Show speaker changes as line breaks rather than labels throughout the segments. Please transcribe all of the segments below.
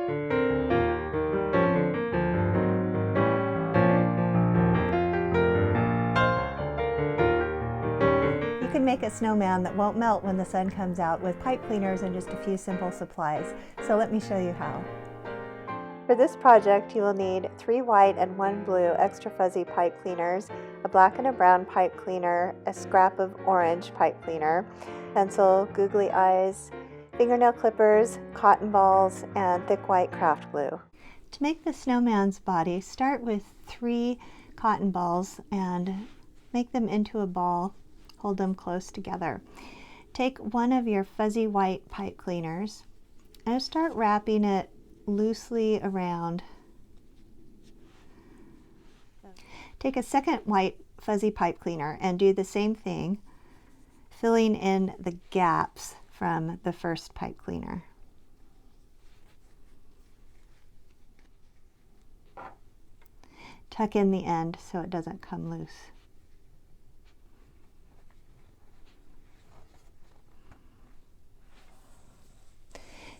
You can make a snowman that won't melt when the sun comes out with pipe cleaners and just a few simple supplies. So let me show you how. For this project, you will need 3 white and 1 blue extra fuzzy pipe cleaners, a black and a brown pipe cleaner, a scrap of orange pipe cleaner, pencil, googly eyes, fingernail clippers, cotton balls, and thick white craft glue. To make the snowman's body, start with 3 cotton balls and make them into a ball. Hold them close together. Take one of your fuzzy white pipe cleaners and start wrapping it loosely around. Take a second white fuzzy pipe cleaner and do the same thing, filling in the gaps from the first pipe cleaner. Tuck in the end so it doesn't come loose.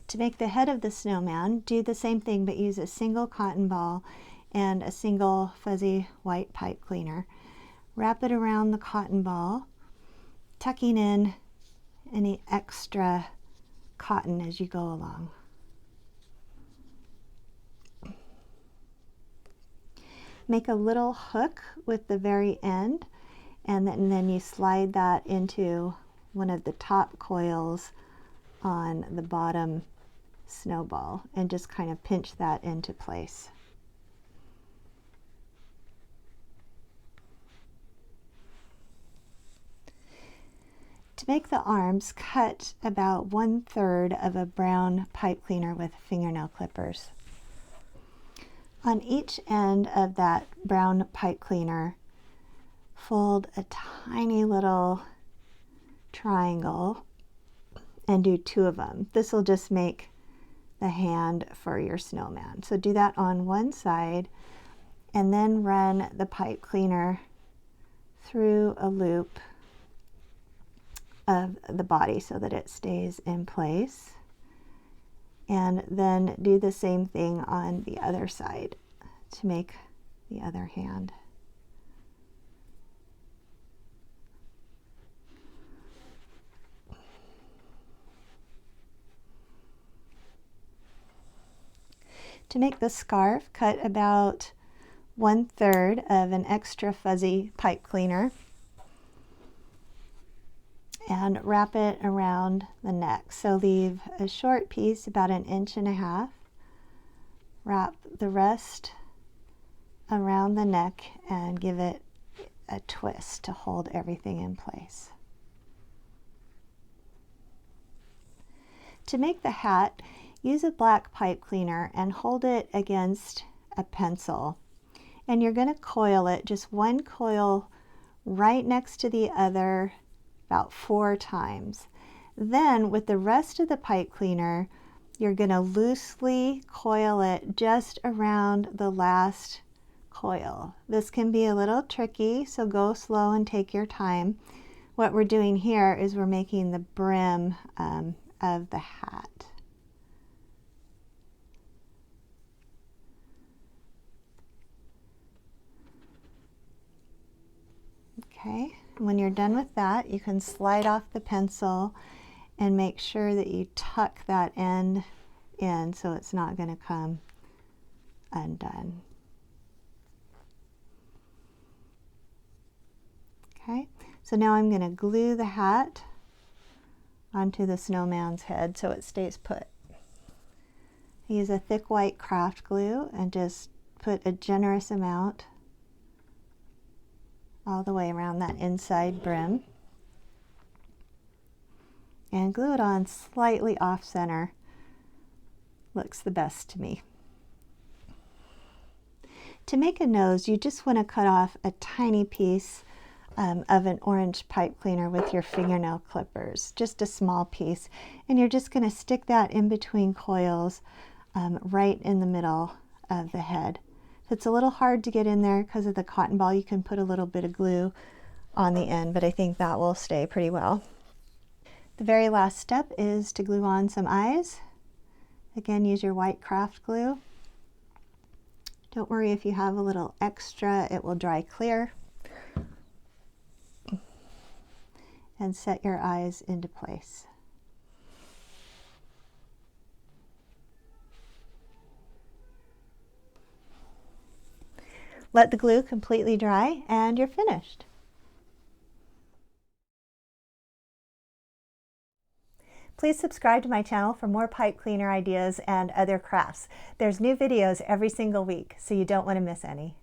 To make the head of the snowman, do the same thing but use a single cotton ball and a single fuzzy white pipe cleaner. Wrap it around the cotton ball, tucking in any extra cotton as you go along. Make a little hook with the very end, and then you slide that into one of the top coils on the bottom snowball and just kind of pinch that into place. To make the arms, cut about 1/3 of a brown pipe cleaner with fingernail clippers. On each end of that brown pipe cleaner, fold a tiny little triangle and do 2 of them. This will just make the hand for your snowman. So do that on one side and then run the pipe cleaner through a loop of the body so that it stays in place. And then do the same thing on the other side to make the other hand. To make the scarf, cut about 1/3 of an extra fuzzy pipe cleaner and wrap it around the neck. So leave a short piece about 1.5 inches. Wrap the rest around the neck and give it a twist to hold everything in place. To make the hat, use a black pipe cleaner and hold it against a pencil. And you're going to coil it, just one coil right next to the other, about 4 times. Then with the rest of the pipe cleaner, you're going to loosely coil it just around the last coil. This can be a little tricky, so go slow and take your time. What we're doing here is we're making the brim of the hat. Okay, when you're done with that, you can slide off the pencil and make sure that you tuck that end in so it's not going to come undone. Okay, so now I'm going to glue the hat onto the snowman's head so it stays put. Use a thick white craft glue and just put a generous amount all the way around that inside brim. And glue it on slightly off center. Looks the best to me. To make a nose, you just want to cut off a tiny piece of an orange pipe cleaner with your fingernail clippers, just a small piece. And you're just going to stick that in between coils right in the middle of the head. If it's a little hard to get in there because of the cotton ball, you can put a little bit of glue on the end, but I think that will stay pretty well. The very last step is to glue on some eyes Again, use your white craft glue. Don't worry if you have a little extra, it will dry clear. And set your eyes into place. Let the glue completely dry and you're finished. Please subscribe to my channel for more pipe cleaner ideas and other crafts. There's new videos every single week, so you don't want to miss any.